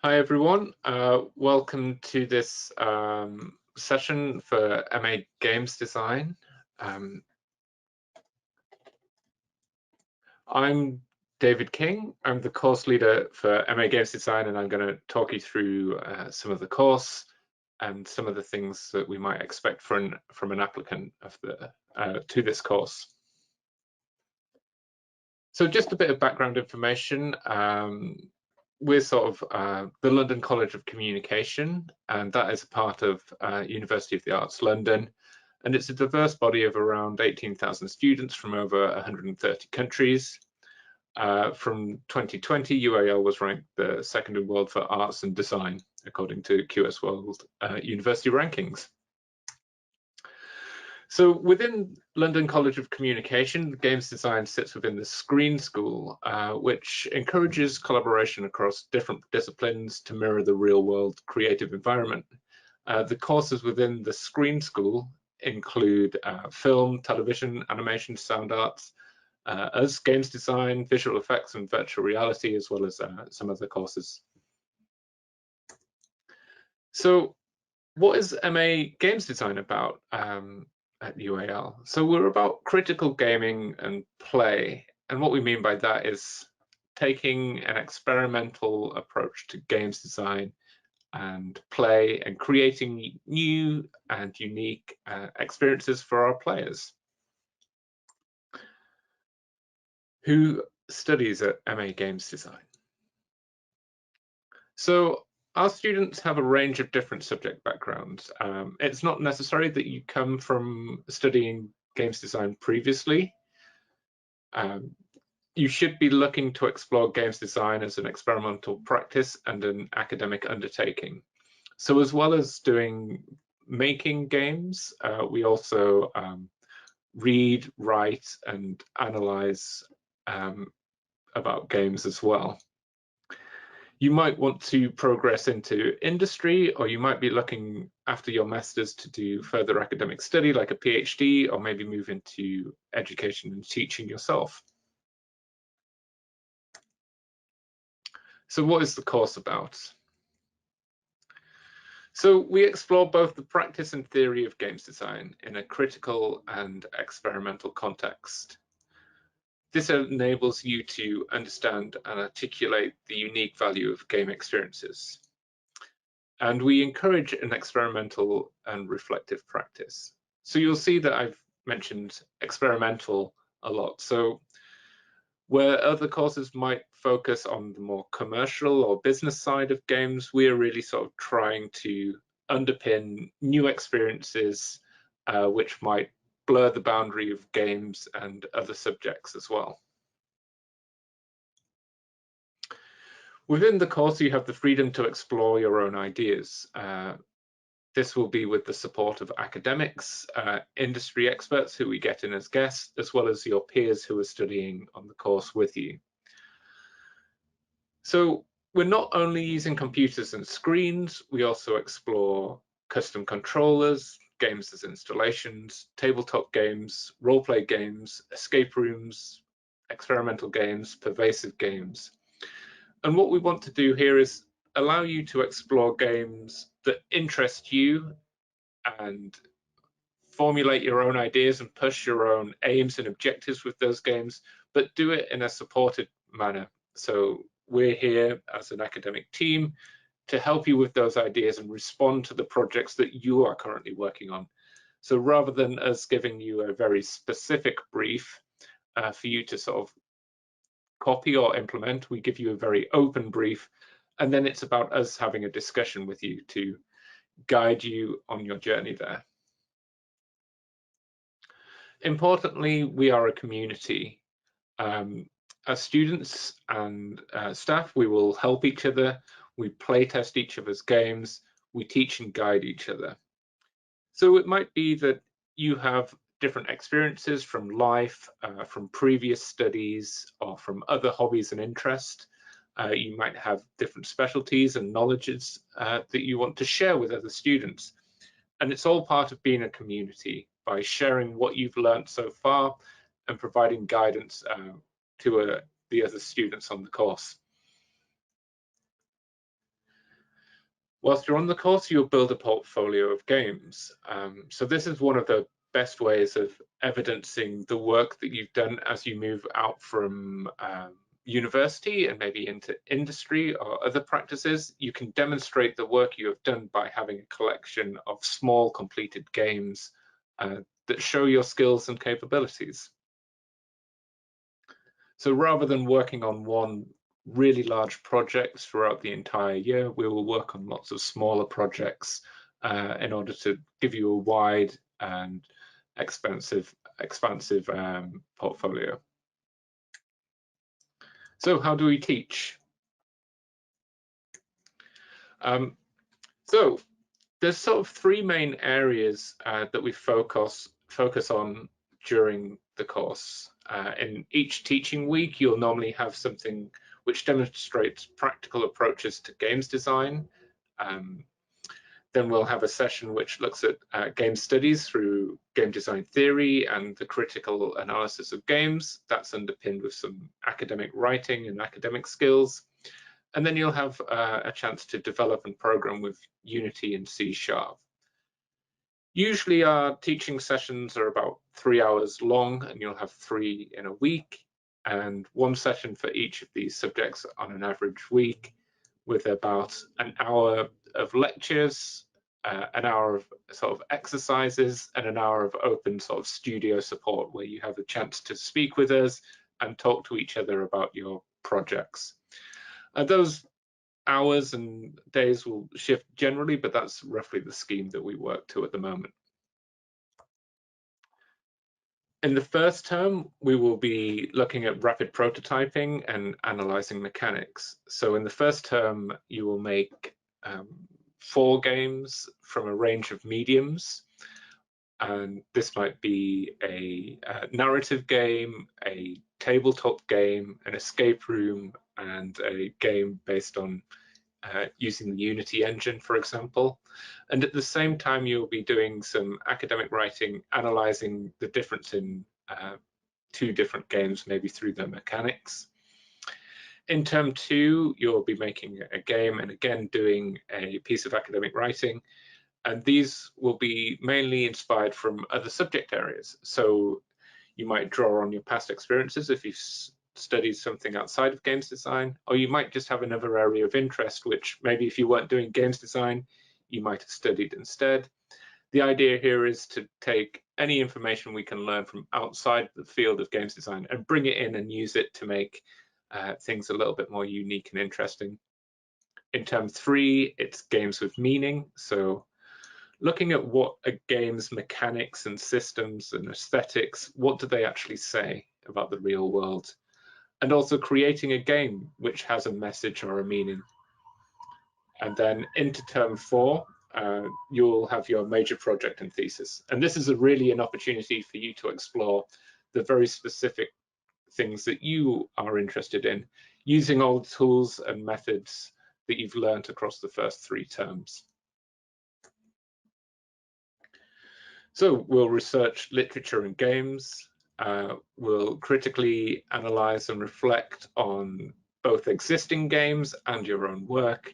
Hi everyone, welcome to this session for MA Games Design. I'm David King, I'm the course leader for MA Games Design, and I'm going to talk you through some of the course and some of the things that we might expect from an applicant to this course. So just a bit of background information. We're sort of the London College of Communication, and that is a part of University of the Arts London, and it's a diverse body of around 18,000 students from over 130 countries. From 2020, UAL was ranked the second in the world for arts and design, according to QS World University Rankings. So within London College of Communication, games design sits within the Screen School, which encourages collaboration across different disciplines to mirror the real-world creative environment. The courses within the Screen School include film, television, animation, sound arts, as games design, visual effects, and virtual reality, as well as some other courses. So what is MA Games Design about? At UAL. So we're about critical gaming and play, and what we mean by that is taking an experimental approach to games design and play and creating new and unique experiences for our players. Who studies at MA Games Design? So our students have a range of different subject backgrounds. It's not necessary that you come from studying games design previously. You should be looking to explore games design as an experimental practice and an academic undertaking. So as well as making games, we also read, write, and analyze about games as well. You might want to progress into industry, or you might be looking after your master's to do further academic study like a PhD, or maybe move into education and teaching yourself. So what is the course about? So we explore both the practice and theory of games design in a critical and experimental context. This enables you to understand and articulate the unique value of game experiences. And we encourage an experimental and reflective practice. So you'll see that I've mentioned experimental a lot. So where other courses might focus on the more commercial or business side of games, we are really sort of trying to underpin new experiences which might blur the boundary of games and other subjects as well. Within the course, you have the freedom to explore your own ideas. This will be with the support of academics, industry experts who we get in as guests, as well as your peers who are studying on the course with you. So we're not only using computers and screens, we also explore custom controllers, games as installations, tabletop games, role-play games, escape rooms, experimental games, pervasive games. And what we want to do here is allow you to explore games that interest you and formulate your own ideas and push your own aims and objectives with those games, but do it in a supported manner. So we're here as an academic team to help you with those ideas and respond to the projects that you are currently working on. So rather than us giving you a very specific brief for you to sort of copy or implement, we give you a very open brief, and then it's about us having a discussion with you to guide you on your journey there. Importantly, we are a community. As students and staff, we will help each other, we play test each other's games, we teach and guide each other. So it might be that you have different experiences from life, from previous studies, or from other hobbies and interests. You might have different specialties and knowledges that you want to share with other students. And it's all part of being a community by sharing what you've learned so far and providing guidance to the other students on the course. Whilst you're on the course, you'll build a portfolio of games. So this is one of the best ways of evidencing the work that you've done as you move out from university and maybe into industry or other practices. You can demonstrate the work you have done by having a collection of small completed games that show your skills and capabilities. So rather than working on one really large project throughout the entire year, we will work on lots of smaller projects in order to give you a wide and expansive portfolio. So how do we teach? So there's sort of three main areas that we focus on during the course. In each teaching week, you'll normally have something which demonstrates practical approaches to games design. Then we'll have a session which looks at game studies through game design theory and the critical analysis of games. That's underpinned with some academic writing and academic skills. And then you'll have a chance to develop and program with Unity and C#. Usually our teaching sessions are about 3 hours long, and you'll have 3 in a week, and 1 session for each of these subjects on an average week, with about an hour of lectures, an hour of sort of exercises, and an hour of open sort of studio support where you have a chance to speak with us and talk to each other about your projects. Those hours and days will shift generally, but that's roughly the scheme that we work to at the moment. In the first term, we will be looking at rapid prototyping and analyzing mechanics. So in the first term, you will make 4 games from a range of mediums. And this might be a narrative game, a tabletop game, an escape room, and a game based on using the Unity engine, for example. And at the same time, you'll be doing some academic writing, analyzing the difference in 2 different games, maybe through their mechanics. In term 2, you'll be making a game and again doing a piece of academic writing. And these will be mainly inspired from other subject areas. So you might draw on your past experiences if you've studied something outside of games design, or you might just have another area of interest, which maybe if you weren't doing games design, you might have studied instead. The idea here is to take any information we can learn from outside the field of games design and bring it in and use it to make things a little bit more unique and interesting. In term 3, it's games with meaning. So looking at what a game's mechanics and systems and aesthetics, what do they actually say about the real world? And also creating a game which has a message or a meaning. And then into term 4, you'll have your major project and thesis. And this is really an opportunity for you to explore the very specific things that you are interested in, using all the tools and methods that you've learned across the first 3 terms. So we'll research literature and games. We'll critically analyze and reflect on both existing games and your own work.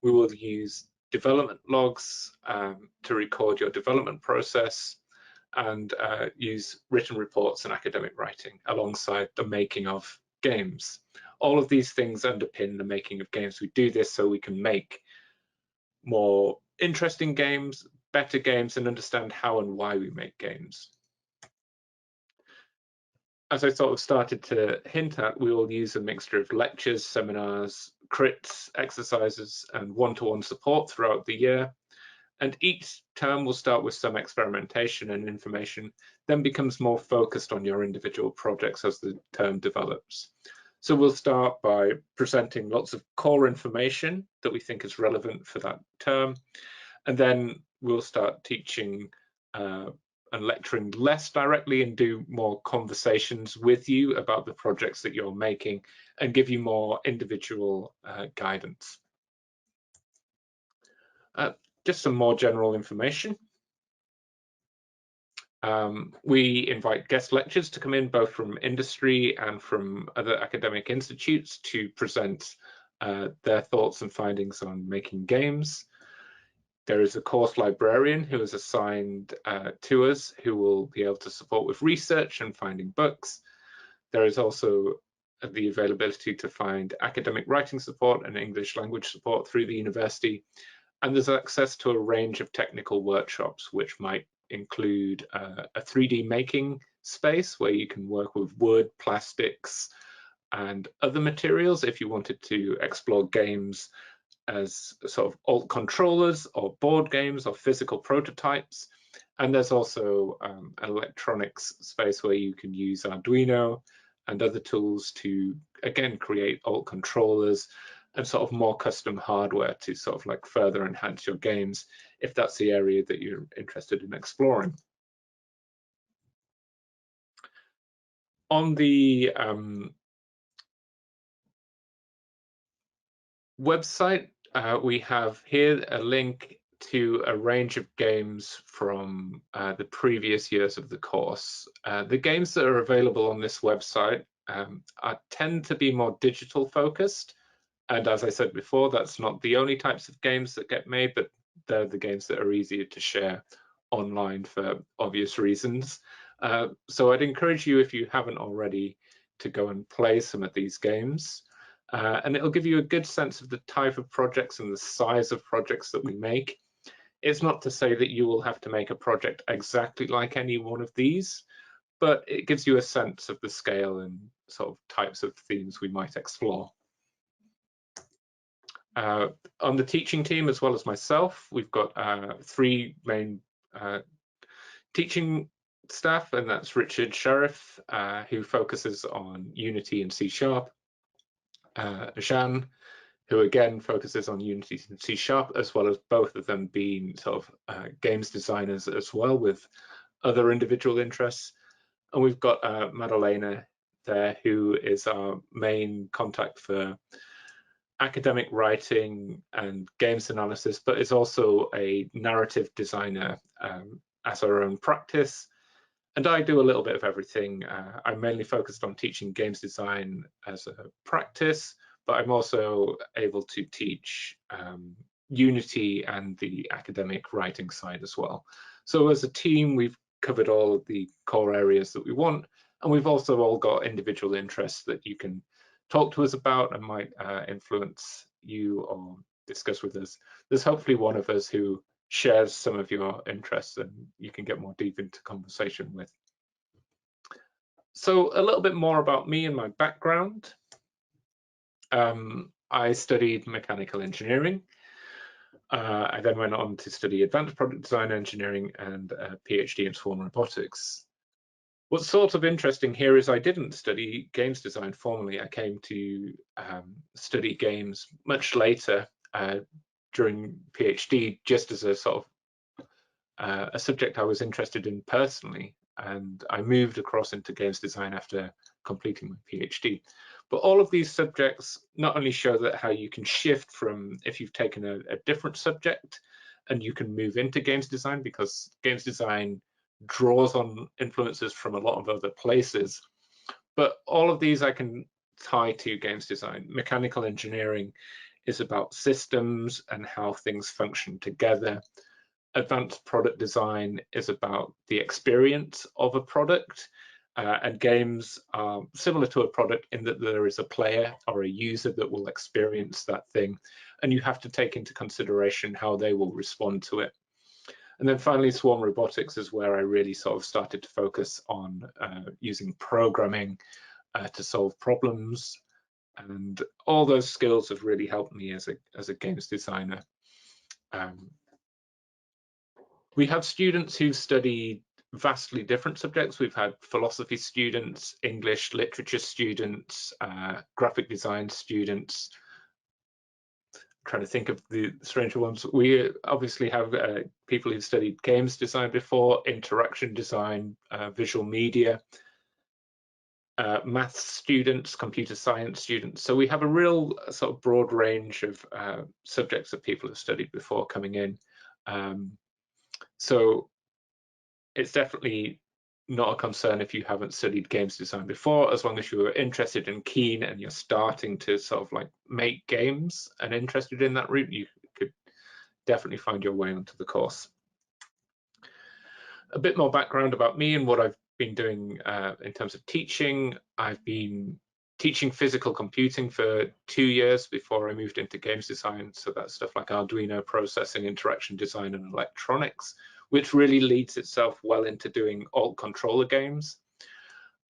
We will use development logs to record your development process, and use written reports and academic writing alongside the making of games. All of these things underpin the making of games. We do this so we can make more interesting games, better games, and understand how and why we make games. As I sort of started to hint at, we will use a mixture of lectures, seminars, crits, exercises, and one-to-one support throughout the year. And each term will start with some experimentation and information, then becomes more focused on your individual projects as the term develops. So we'll start by presenting lots of core information that we think is relevant for that term. And then we'll start teaching and lecturing less directly and do more conversations with you about the projects that you're making and give you more individual guidance. Just some more general information. We invite guest lecturers to come in both from industry and from other academic institutes to present their thoughts and findings on making games. There is a course librarian who is assigned to us, who will be able to support with research and finding books. There is also the availability to find academic writing support and English language support through the university. And there's access to a range of technical workshops, which might include a 3D making space where you can work with wood, plastics, and other materials if you wanted to explore games as sort of alt controllers or board games or physical prototypes. And there's also an electronics space where you can use Arduino and other tools to, again, create alt controllers and sort of more custom hardware to sort of like further enhance your games if that's the area that you're interested in exploring. On the website, we have here a link to a range of games from the previous years of the course. The games that are available on this website tend to be more digital focused. And as I said before, that's not the only types of games that get made, but they're the games that are easier to share online for obvious reasons. So I'd encourage you, if you haven't already, to go and play some of these games. And it'll give you a good sense of the type of projects and the size of projects that we make. It's not to say that you will have to make a project exactly like any one of these, but it gives you a sense of the scale and sort of types of themes we might explore. On the teaching team, as well as myself, we've got 3 main teaching staff, and that's Richard Sheriff, who focuses on Unity and C#, Jean, who again focuses on Unity and C#, as well as both of them being sort of games designers as well, with other individual interests. And we've got Madalena there, who is our main contact for academic writing and games analysis, but is also a narrative designer as our own practice. And I do a little bit of everything. I'm mainly focused on teaching games design as a practice, but I'm also able to teach Unity and the academic writing side as well. So as a team, we've covered all of the core areas that we want, and we've also all got individual interests that you can talk to us about and might influence you or discuss with us. There's hopefully one of us who shares some of your interests and you can get more deep into conversation with. So a little bit more about me and my background. I studied mechanical engineering. I then went on to study advanced product design engineering and a PhD in swarm robotics. What's sort of interesting here is I didn't study games design formally. I came to study games much later during PhD, just as a sort of a subject I was interested in personally. And I moved across into games design after completing my PhD. But all of these subjects not only show that how you can shift from, if you've taken a different subject and you can move into games design, because games design draws on influences from a lot of other places. But all of these I can tie to games design. Mechanical engineering is about systems and how things function together. Advanced product design is about the experience of a product, and games are similar to a product in that there is a player or a user that will experience that thing, and you have to take into consideration how they will respond to it. And then finally, swarm robotics is where I really sort of started to focus on using programming to solve problems, and all those skills have really helped me as a games designer. We have students who've studied vastly different subjects. We've had philosophy students, English literature students, graphic design students. I'm trying to think of the stranger ones. We obviously have people who've studied games design before, interaction design, visual media, maths students, computer science students. So we have a real sort of broad range of subjects that people have studied before coming in. So it's definitely not a concern if you haven't studied games design before, as long as you're interested and keen and you're starting to sort of like make games and interested in that route, you could definitely find your way onto the course. A bit more background about me and what I've been doing in terms of teaching. I've been teaching physical computing for 2 years before I moved into games design. So that's stuff like Arduino processing, interaction design, and electronics, which really leads itself well into doing alt controller games.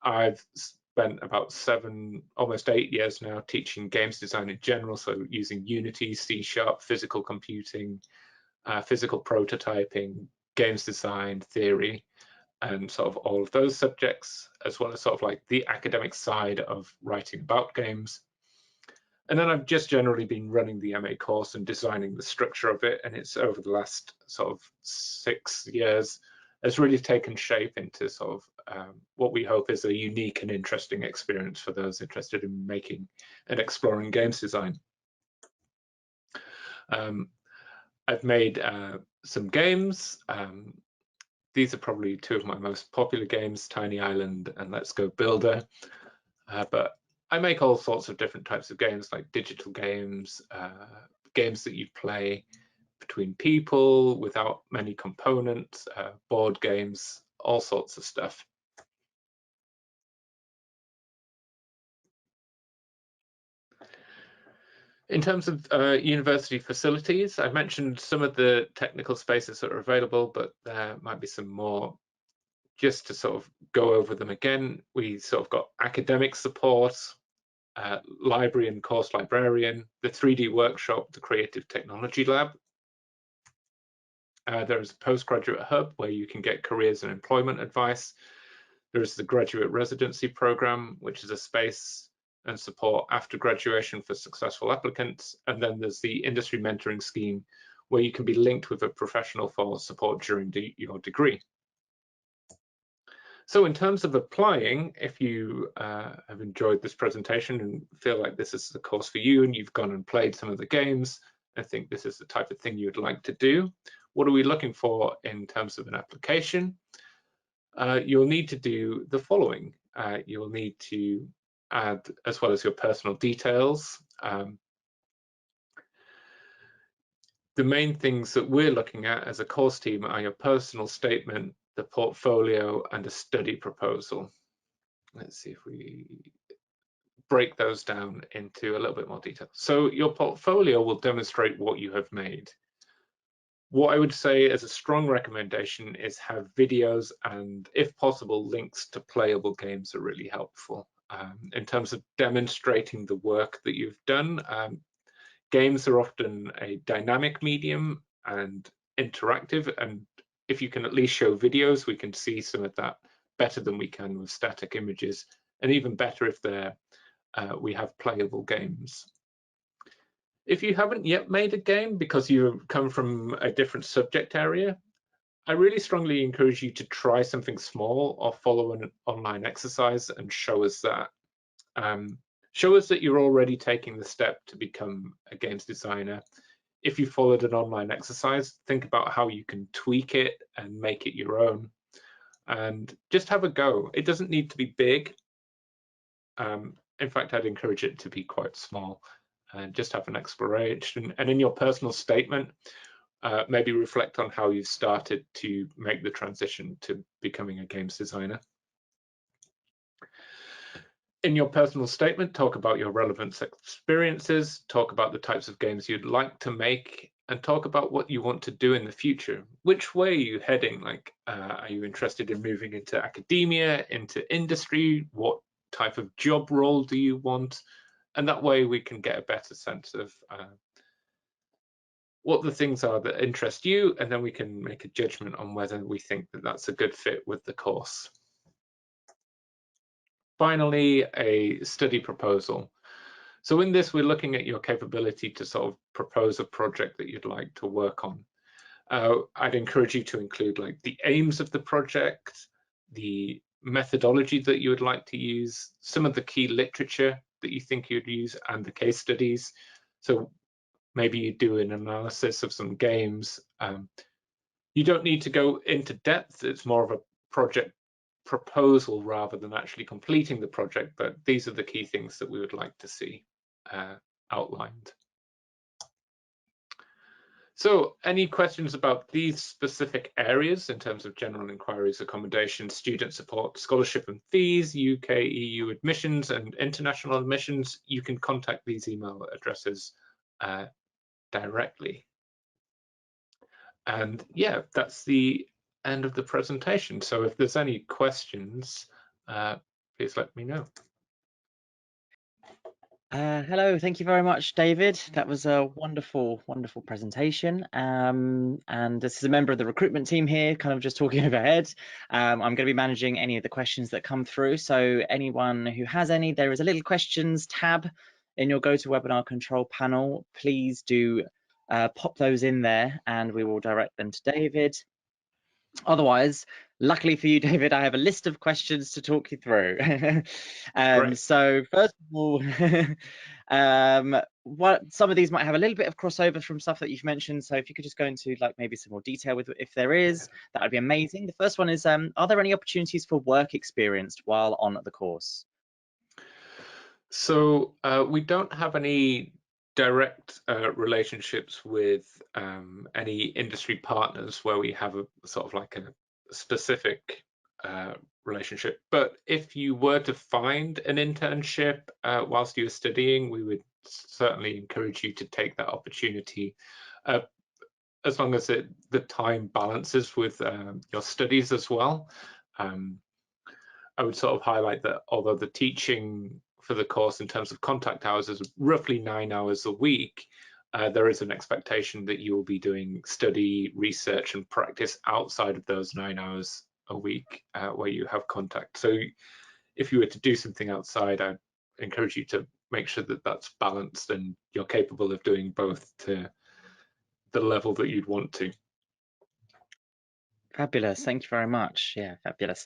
I've spent about 7, almost 8 years now teaching games design in general, so using Unity, C#, physical computing, physical prototyping, games design, theory, and sort of all of those subjects, as well as sort of like the academic side of writing about games. And then I've just generally been running the MA course and designing the structure of it, and it's over the last sort of 6 years has really taken shape into sort of what we hope is a unique and interesting experience for those interested in making and exploring games design. I've made some games. These are probably 2 of my most popular games, Tiny Island and Let's Go Builder. But I make all sorts of different types of games, like digital games, games that you play between people without many components, board games, all sorts of stuff. In terms of university facilities, I mentioned some of the technical spaces that are available, but there might be some more. Just to sort of go over them again, we sort of got academic support, library and course librarian, the 3D workshop, the creative technology lab. There is a postgraduate hub where you can get careers and employment advice. There is the graduate residency program, which is a space and support after graduation for successful applicants. And then there's the industry mentoring scheme, where you can be linked with a professional for support during your degree. So in terms of applying, if you have enjoyed this presentation and feel like this is the course for you and you've gone and played some of the games, I think this is the type of thing you'd like to do. What are we looking for in terms of an application? You'll need to do the following. You'll need to add, as well as your personal details, the main things that we're looking at as a course team are your personal statement, the portfolio, and a study proposal. Let's see if we break those down into a little bit more detail. So your portfolio will demonstrate what you have made. What I would say as a strong recommendation is have videos and, if possible, links to playable games are really helpful. In terms of demonstrating the work that you've done, games are often a dynamic medium and interactive, and if you can at least show videos, we can see some of that better than we can with static images, and even better if we have playable games. If you haven't yet made a game because you come from a different subject area, I really strongly encourage you to try something small or follow an online exercise and show us that. Show us that you're already taking the step to become a games designer. If you followed an online exercise, think about how you can tweak it and make it your own. And just have a go. It doesn't need to be big. In fact, I'd encourage it to be quite small and just have an exploration. And in your personal statement, maybe reflect on how you started to make the transition to becoming a games designer. In your personal statement, talk about your relevant experiences, talk about the types of games you'd like to make, and talk about what you want to do in the future. Which way are you heading? Like, are you interested in moving into academia, into industry? What type of job role do you want? And that way we can get a better sense of what the things are that interest you, and then we can make a judgment on whether we think that that's a good fit with the course. Finally, a study proposal. So in this, we're looking at your capability to sort of propose a project that you'd like to work on. I'd encourage you to include like the aims of the project, the methodology that you would like to use, some of the key literature that you think you'd use, and the case studies. So maybe you do an analysis of some games. You don't need to go into depth. It's more of a project proposal rather than actually completing the project, but these are the key things that we would like to see outlined. So any questions about these specific areas in terms of general inquiries, accommodation, student support, scholarship and fees, UK, EU admissions and international admissions, you can contact these email addresses directly. And yeah, that's the end of the presentation. So if there's any questions, please let me know. Hello, thank you very much, David. That was a wonderful, wonderful presentation. And this is a member of the recruitment team here, kind of just talking overhead. I'm going to be managing any of the questions that come through. So anyone who has any, there is a little questions tab in your GoToWebinar control panel. Please do pop those in there and we will direct them to David. Otherwise, luckily for you, David, I have a list of questions to talk you through. So first of all, some of these might have a little bit of crossover from stuff that you've mentioned. So if you could just go into like maybe some more detail with if there is, that would be amazing. The first one is, are there any opportunities for work experience while on the course? So we don't have any direct relationships with any industry partners where we have a sort of like a specific relationship. But if you were to find an internship whilst you're studying, we would certainly encourage you to take that opportunity, as long as the time balances with your studies as well. I would sort of highlight that although the teaching for the course in terms of contact hours is roughly 9 hours a week, there is an expectation that you will be doing study, research and practice outside of those 9 hours a week where you have contact. So if you were to do something outside, I'd encourage you to make sure that that's balanced and you're capable of doing both to the level that you'd want to. Fabulous, thank you very much. Yeah, fabulous.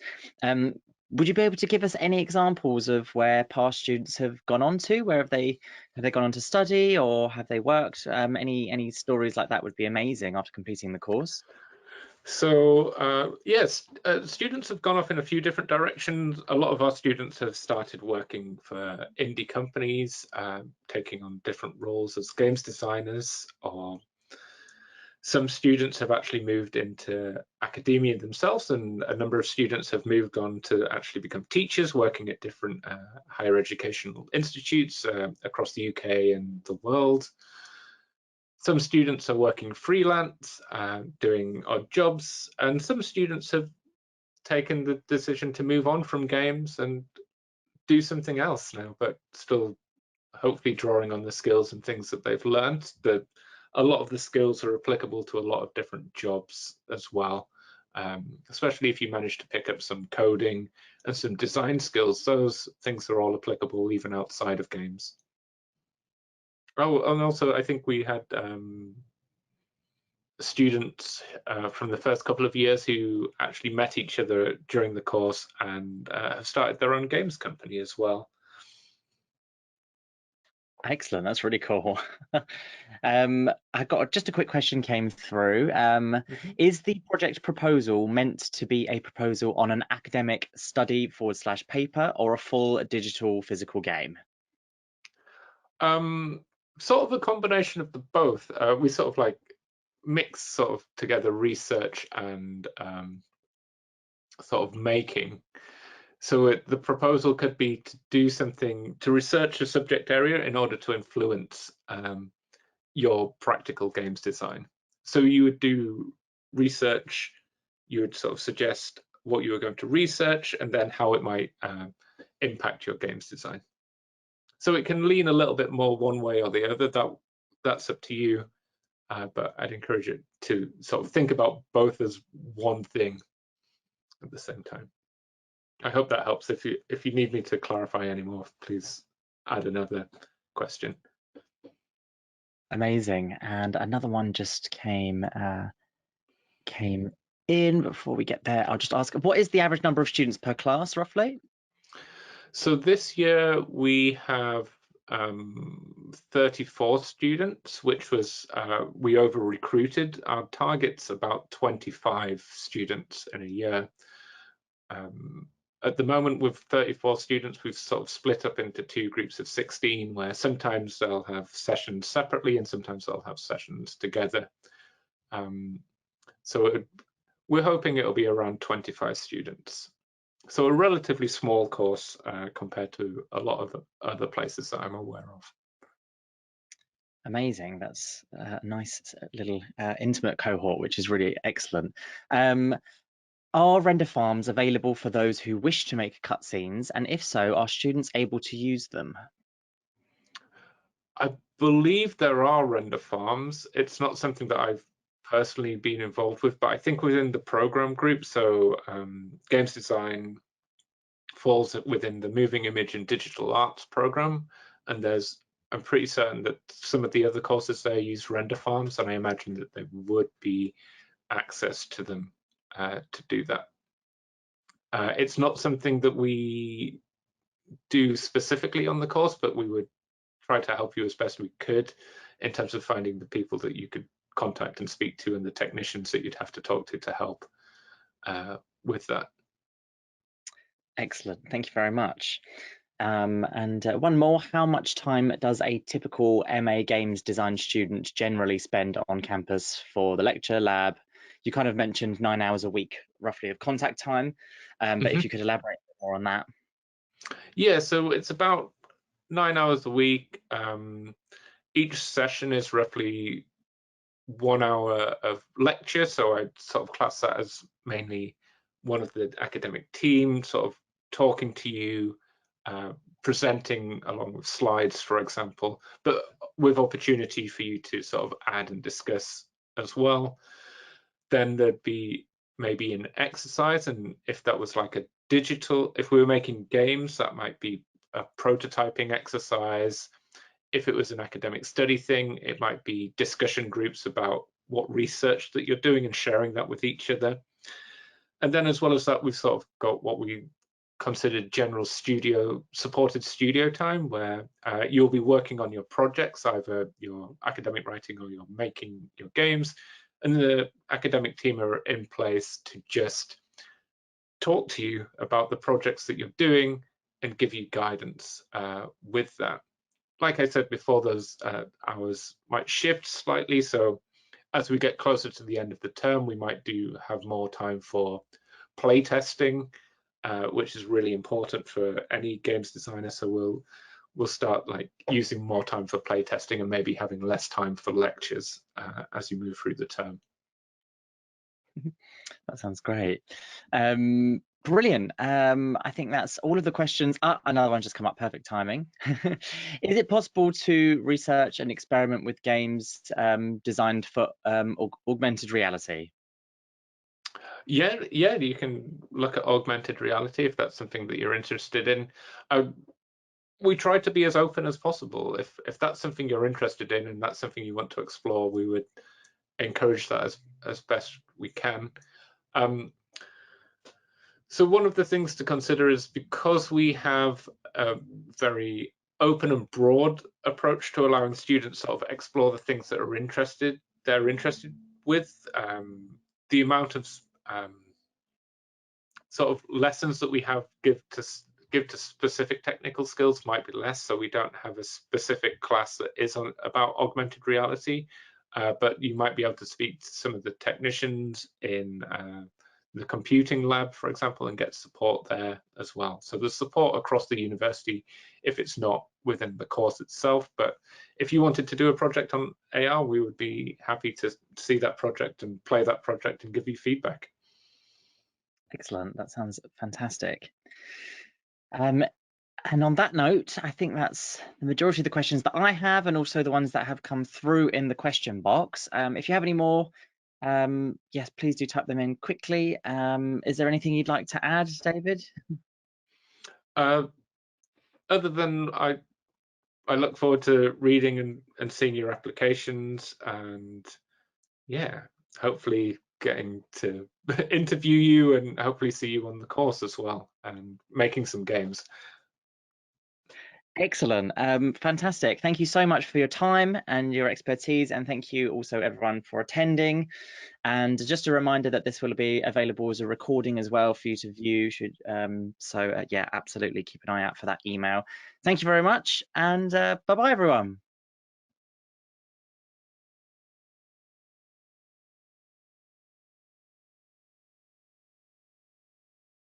Would you be able to give us any examples of where past students have gone on to? Where have they gone on to study, or have they worked? Any stories like that would be amazing after completing the course. So yes, students have gone off in a few different directions. A lot of our students have started working for indie companies, taking on different roles as games designers, or some students have actually moved into academia themselves, and a number of students have moved on to actually become teachers, working at different higher educational institutes across the UK and the world. Some students are working freelance, doing odd jobs, and some students have taken the decision to move on from games and do something else now, but still hopefully drawing on the skills and things that they've learned. That a lot of the skills are applicable to a lot of different jobs as well, especially if you manage to pick up some coding and some design skills. Those things are all applicable even outside of games. Oh, and also I think we had students from the first couple of years who actually met each other during the course and have started their own games company as well. Excellent, that's really cool. I got just a quick question came through. Is the project proposal meant to be a proposal on an academic study / paper, or a full digital physical game? Sort of a combination of the both. We sort of like mix sort of together research and sort of making. So the proposal could be to do something, to research a subject area in order to influence your practical games design. So you would do research, you would sort of suggest what you were going to research and then how it might impact your games design. So it can lean a little bit more one way or the other. That's up to you, but I'd encourage it to sort of think about both as one thing at the same time. I hope that helps. If you need me to clarify any more, please add another question. Amazing. And another one just came in. Before we get there, I'll just ask, what is the average number of students per class roughly? So this year we have 34 students, which was we over recruited. Our target's about 25 students in a year. At the moment, with 34 students, we've sort of split up into two groups of 16, where sometimes they'll have sessions separately and sometimes they'll have sessions together. So we're hoping it'll be around 25 students. So a relatively small course compared to a lot of other places that I'm aware of. Amazing. That's a nice little intimate cohort, which is really excellent. Are render farms available for those who wish to make cutscenes? And if so, are students able to use them? I believe there are render farms. It's not something that I've personally been involved with, but I think within the program group, so games design falls within the moving image and digital arts program, and I'm pretty certain that some of the other courses there use render farms, and I imagine that there would be access to them to do that. It's not something that we do specifically on the course, but we would try to help you as best we could in terms of finding the people that you could contact and speak to and the technicians that you'd have to talk to help with that. Excellent. Thank you very much. And one more, how much time does a typical MA Games Design student generally spend on campus for the lecture lab? You kind of mentioned 9 hours a week, roughly, of contact time, but if you could elaborate more on that. Yeah, so it's about 9 hours a week. Each session is roughly 1 hour of lecture, so I'd sort of class that as mainly one of the academic team sort of talking to you, presenting along with slides, for example, but with opportunity for you to sort of add and discuss as well. Then there'd be maybe an exercise, and if that was like a digital, if we were making games, that might be a prototyping exercise. If it was an academic study thing, it might be discussion groups about what research that you're doing and sharing that with each other. And then as well as that, we've sort of got what we considered general supported studio time, where you'll be working on your projects, either your academic writing or you're making your games, and the academic team are in place to just talk to you about the projects that you're doing and give you guidance with that. Like I said before, those hours might shift slightly. So as we get closer to the end of the term, we might have more time for play testing, which is really important for any games designer. So we'll start like using more time for play testing and maybe having less time for lectures as you move through the term. That sounds great. Brilliant. I think that's all of the questions. Another one just come up, perfect timing. Is it possible to research and experiment with games designed for augmented reality? Yeah, you can look at augmented reality if that's something that you're interested in. We try to be as open as possible. If that's something you're interested in and that's something you want to explore, we would encourage that as best we can. So one of the things to consider is, because we have a very open and broad approach to allowing students sort of explore the things that they're interested with, the amount of sort of lessons that we have give to specific technical skills might be less. So we don't have a specific class that is about augmented reality, but you might be able to speak to some of the technicians in the computing lab, for example, and get support there as well. So there's support across the university if it's not within the course itself. But if you wanted to do a project on AR, we would be happy to see that project and play that project and give you feedback. Excellent. That sounds fantastic. And on that note, I think that's the majority of the questions that I have, and also the ones that have come through in the question box. If you have any more, yes, please do type them in quickly. Is there anything you'd like to add, David? Other than I look forward to reading and seeing your applications, and yeah, hopefully getting to interview you and hopefully see you on the course as well and making some games. Excellent. Fantastic. Thank you so much for your time and your expertise, and thank you also everyone for attending. And just a reminder that this will be available as a recording as well for you to view. Yeah, absolutely keep an eye out for that email. Thank you very much, and bye-bye everyone.